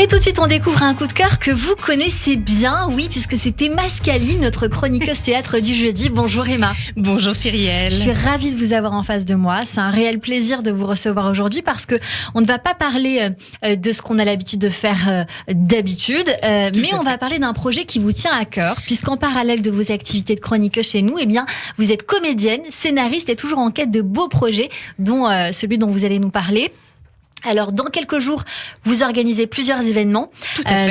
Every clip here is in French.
Et tout de suite, on découvre un coup de cœur que vous connaissez bien, oui, puisque c'était Emma Scali, notre chroniqueuse théâtre du jeudi. Bonjour Emma. Bonjour Cyrielle. Je suis ravie de vous avoir en face de moi. C'est un réel plaisir de vous recevoir aujourd'hui parce que on ne va pas parler de ce qu'on a l'habitude de faire d'habitude, mais on va parler d'un projet qui vous tient à cœur, puisqu'en parallèle de vos activités de chroniqueuse chez nous, eh bien, vous êtes comédienne, scénariste et toujours en quête de beaux projets, dont celui dont vous allez nous parler. Alors, dans quelques jours, vous organisez plusieurs événements,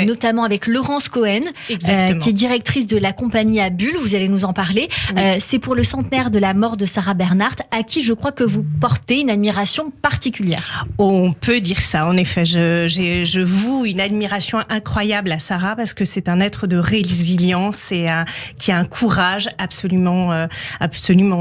notamment avec Laurence Cohen, qui est directrice de la compagnie à Bulle. Vous allez nous en parler. Oui. C'est pour le centenaire de la mort de Sarah Bernhardt, à qui je crois que vous portez une admiration particulière. On peut dire ça, en effet. Je voue une admiration incroyable à Sarah parce que c'est un être de résilience et qui a un courage absolument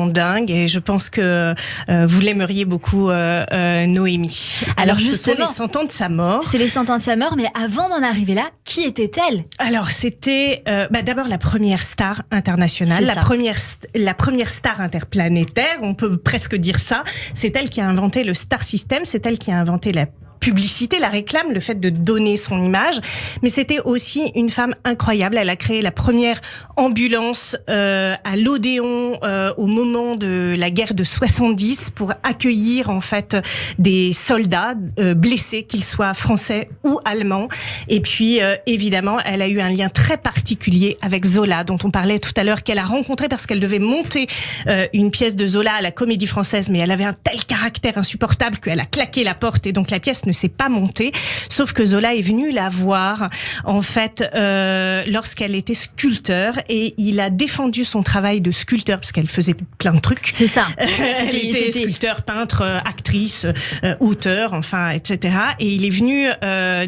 dingue. Et je pense que vous l'aimeriez beaucoup, Noémie. Alors, ce sont les 100 ans de sa mort. C'est les 100 ans de sa mort, mais avant d'en arriver là, qui était-elle ? Alors, c'était d'abord la première star internationale, la première star interplanétaire, on peut presque dire ça. C'est elle qui a inventé le Star System, c'est elle qui a inventé la publicité, la réclame, le fait de donner son image, mais c'était aussi une femme incroyable. Elle a créé la première ambulance à l'Odéon au moment de la guerre de 70 pour accueillir en fait des soldats blessés, qu'ils soient français ou allemands. Et puis évidemment, elle a eu un lien très particulier avec Zola, dont on parlait tout à l'heure, qu'elle a rencontré parce qu'elle devait monter une pièce de Zola à la Comédie Française, mais elle avait un tel caractère insupportable qu'elle a claqué la porte et donc la pièce ne s'est pas montée. Sauf que Zola est venu la voir en fait lorsqu'elle était sculpteur et il a défendu son travail de sculpteur parce qu'elle faisait plein de trucs. C'est ça. Elle était sculpteur, peintre, actrice, auteur, enfin, etc. Et il est venu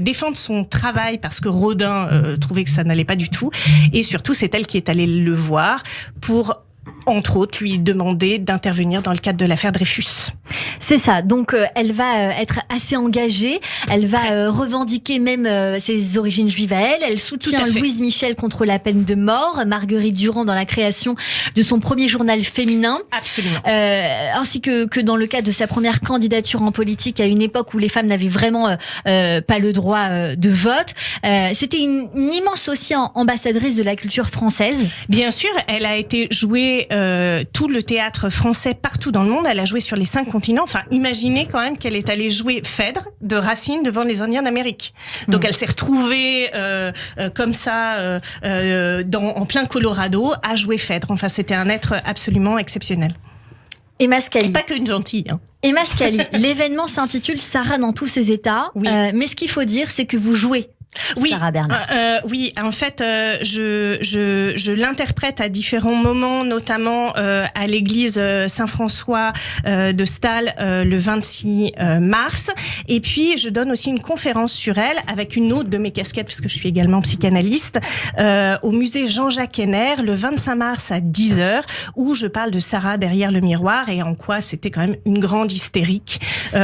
défendre son travail parce que Rodin trouvait que ça n'allait pas du tout. Et surtout, c'est elle qui est allée le voir pour, entre autres, lui demander d'intervenir dans le cadre de l'affaire Dreyfus. C'est ça. Donc, elle va être assez engagée. Elle va revendiquer même ses origines juives à elle. Elle soutient Louise Michel contre la peine de mort, Marguerite Durand dans la création de son premier journal féminin. Absolument. Ainsi que dans le cadre de sa première candidature en politique à une époque où les femmes n'avaient vraiment pas le droit de vote. C'était une immense aussi ambassadrice de la culture française. Bien sûr, elle a été jouée tout le théâtre français partout dans le monde. Elle a joué sur les 5 continents. Enfin, imaginez quand même qu'elle est allée jouer Phèdre de Racine devant les Indiens d'Amérique. Donc, elle s'est retrouvée comme ça en plein Colorado à jouer Phèdre. Enfin, c'était un être absolument exceptionnel. Emma Scali. Et pas qu'une gentille. Hein. Emma Scali. L'événement s'intitule Sarah dans tous ses états. Oui. Mais ce qu'il faut dire, c'est que vous jouez. Oui, Sarah Bernhardt. Oui, en fait, je l'interprète à différents moments, notamment à l'église Saint-François de Stal le 26 mars. Et puis, je donne aussi une conférence sur elle avec une autre de mes casquettes, puisque je suis également psychanalyste, au musée Jean-Jacques Henner le 25 mars à 10h, où je parle de Sarah derrière le miroir et en quoi c'était quand même une grande hystérique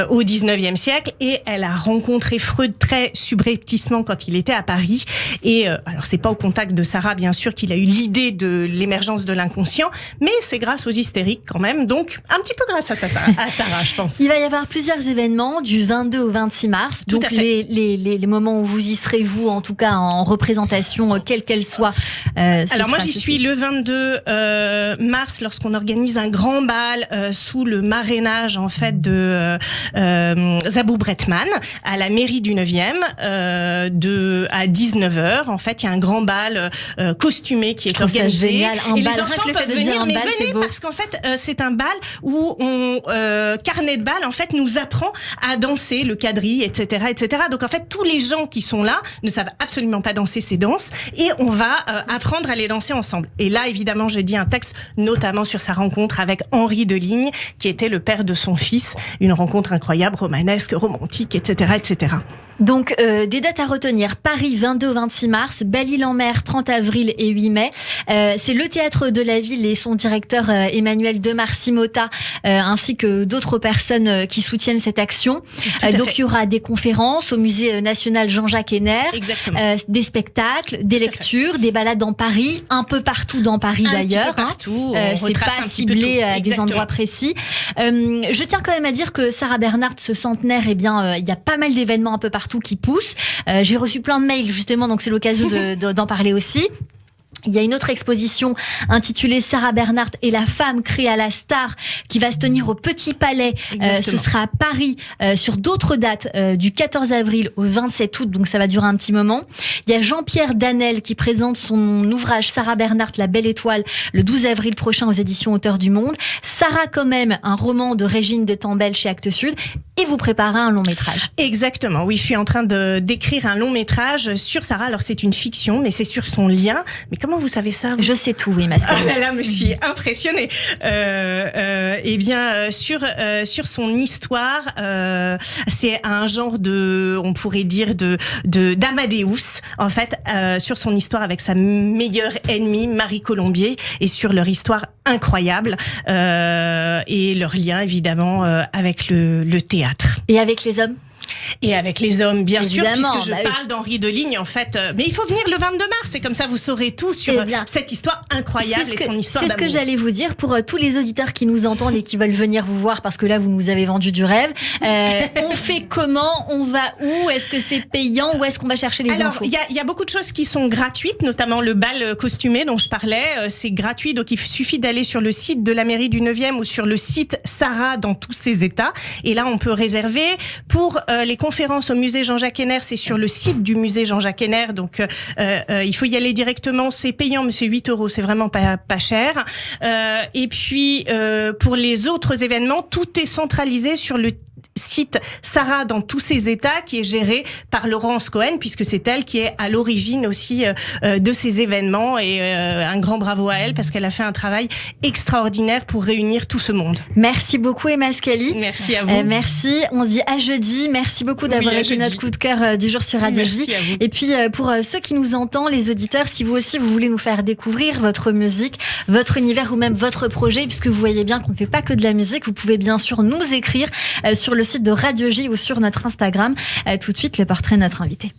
au 19e siècle. Et elle a rencontré Freud très subrepticement quand il était à Paris. Et alors, c'est pas au contact de Sarah, bien sûr, qu'il a eu l'idée de l'émergence de l'inconscient, mais c'est grâce aux hystériques quand même. Donc, un petit peu grâce à Sarah, je pense. Il va y avoir plusieurs événements du 22 au 26 mars. Tout donc, à fait. les moments où vous y serez, vous, en tout cas, en représentation, quelle qu'elle soit. Alors, moi, j'y suis le 22 mars lorsqu'on organise un grand bal sous le marrainage, en fait, de Zabou Bretman à la mairie du 9e, à 19h. En fait, il y a un grand bal costumé qui est organisé. Génial. Et les enfants peuvent venir, mais venez parce qu'en fait, c'est un bal où Carnet de bal, en fait, nous apprend à danser le quadrille, etc., etc. Donc, en fait, tous les gens qui sont là ne savent absolument pas danser ces danses et on va apprendre à les danser ensemble. Et là, évidemment, je dis un texte notamment sur sa rencontre avec Henri Deligne, qui était le père de son fils. Une rencontre incroyable, romanesque, romantique, etc., etc. Donc, des dates à retenir. Paris, 22 au 26 mars. Belle-Île-en-Mer, 30 avril et 8 mai. C'est le Théâtre de la Ville et son directeur Emmanuel Demar-Simota, ainsi que d'autres personnes qui soutiennent cette action. Donc, il y aura des conférences au Musée national Jean-Jacques Henner. Des spectacles, des lectures, des balades dans Paris, un peu partout dans Paris d'ailleurs. Partout. C'est pas ciblé à des endroits précis. Je tiens quand même à dire que Sarah Bernhardt, ce centenaire, eh bien, il y a pas mal d'événements un peu partout partout qui pousse. J'ai reçu plein de mails justement, donc c'est l'occasion d'en parler aussi. Il y a une autre exposition intitulée Sarah Bernhardt et la femme créée à la star qui va se tenir au Petit Palais. Ce sera à Paris sur d'autres dates du 14 avril au 27 août, donc ça va durer un petit moment. Il y a Jean-Pierre Danel qui présente son ouvrage Sarah Bernhardt, La Belle Étoile, le 12 avril prochain aux éditions Auteurs du Monde. Sarah quand même, un roman de Régine de Tambel chez Actes Sud. Et vous préparez un long métrage. Exactement, oui, je suis en train d'écrire un long métrage sur Sarah. Alors c'est une fiction, mais c'est sur son lien. Mais comment vous savez ça, vous ? Je sais tout, oui, Mascaline. Ah là, je suis impressionnée. Eh bien, sur son histoire, c'est un genre on pourrait dire d'Amadeus, en fait, sur son histoire avec sa meilleure ennemie, Marie Colombier, et sur leur histoire incroyable et leur lien, évidemment, avec le théâtre. Et avec les hommes ? Et avec les hommes, bien évidemment, sûr, puisque je parle d'Henri Deligne, en fait. Mais il faut venir le 22 mars, et comme ça, vous saurez tout sur cette histoire incroyable et son histoire d'amour. C'est ce que j'allais vous dire pour tous les auditeurs qui nous entendent et qui veulent venir vous voir, parce que là, vous nous avez vendu du rêve. On fait comment ? On va où ? Est-ce que c'est payant ? Où est-ce qu'on va chercher les infos ? Alors, il y a beaucoup de choses qui sont gratuites, notamment le bal costumé dont je parlais. C'est gratuit, donc il suffit d'aller sur le site de la mairie du 9e ou sur le site Sarah dans tous ses états. Et là, on peut réserver. Pour les conférences au musée Jean-Jacques Henner, c'est sur le site du musée Jean-Jacques Henner, donc il faut y aller directement, c'est payant, mais c'est 8 €, c'est vraiment pas cher. Et puis pour les autres événements, tout est centralisé sur le site Sarah dans tous ses états, qui est géré par Laurence Cohen, puisque c'est elle qui est à l'origine aussi de ces événements, et un grand bravo à elle parce qu'elle a fait un travail extraordinaire pour réunir tout ce monde. Merci beaucoup, Emma Scali. Merci à vous. Merci, on se dit à jeudi. Merci beaucoup d'avoir été notre coup de cœur du jour sur Radio J. Et puis pour ceux qui nous entendent, les auditeurs, si vous aussi vous voulez nous faire découvrir votre musique, votre univers ou même votre projet, puisque vous voyez bien qu'on ne fait pas que de la musique, vous pouvez bien sûr nous écrire sur le site de Radio J ou sur notre Instagram. Tout de suite, le portrait de notre invité.